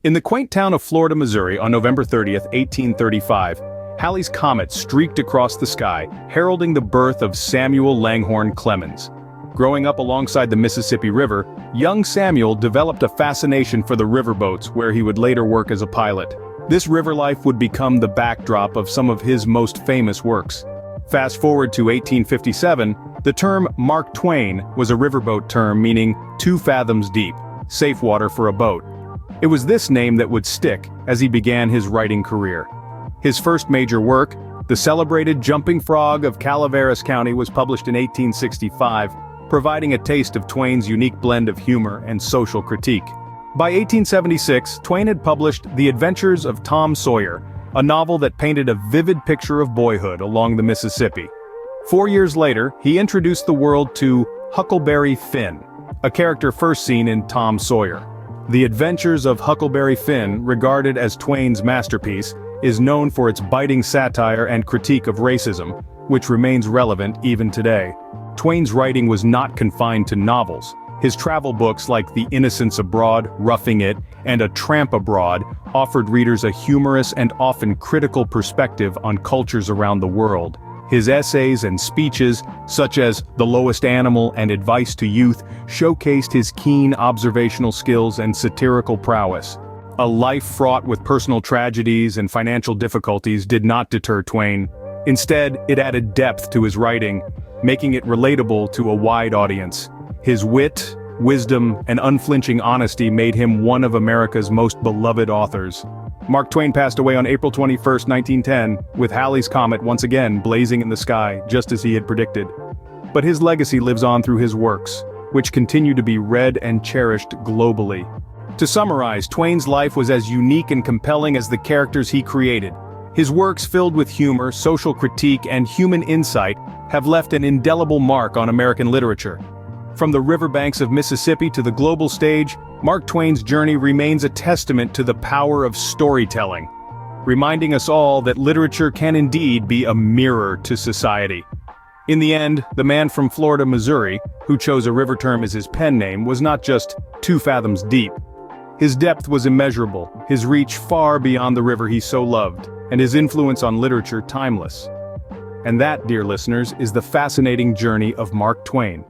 In the quaint town of Florida, Missouri, on November 30th, 1835, Halley's Comet streaked across the sky, heralding the birth of Samuel Langhorne Clemens. Growing up alongside the Mississippi River, young Samuel developed a fascination for the riverboats, where he would later work as a pilot. This river life would become the backdrop of some of his most famous works. Fast forward to 1857, the term Mark Twain was a riverboat term meaning 2 fathoms deep, safe water for a boat. It was this name that would stick as he began his writing career. His first major work, The Celebrated Jumping Frog of Calaveras County, was published in 1865, providing a taste of Twain's unique blend of humor and social critique. By 1876, Twain had published The Adventures of Tom Sawyer, a novel that painted a vivid picture of boyhood along the Mississippi. 4 years later, he introduced the world to Huckleberry Finn, a character first seen in Tom Sawyer. The Adventures of Huckleberry Finn, regarded as Twain's masterpiece, is known for its biting satire and critique of racism, which remains relevant even today. Twain's writing was not confined to novels. His travel books like The Innocents Abroad, Roughing It, and A Tramp Abroad offered readers a humorous and often critical perspective on cultures around the world. His essays and speeches, such as The Lowest Animal and Advice to Youth, showcased his keen observational skills and satirical prowess. A life fraught with personal tragedies and financial difficulties did not deter Twain. Instead, it added depth to his writing, making it relatable to a wide audience. His wit, wisdom, and unflinching honesty made him one of America's most beloved authors. Mark Twain passed away on April 21, 1910, with Halley's Comet once again blazing in the sky, just as he had predicted. But his legacy lives on through his works, which continue to be read and cherished globally. To summarize, Twain's life was as unique and compelling as the characters he created. His works, filled with humor, social critique, and human insight, have left an indelible mark on American literature. From the riverbanks of Mississippi to the global stage, Mark Twain's journey remains a testament to the power of storytelling, reminding us all that literature can indeed be a mirror to society. In the end, the man from Florida, Missouri, who chose a river term as his pen name, was not just 2 fathoms deep. His depth was immeasurable, his reach far beyond the river he so loved, and his influence on literature timeless. And that, dear listeners, is the fascinating journey of Mark Twain.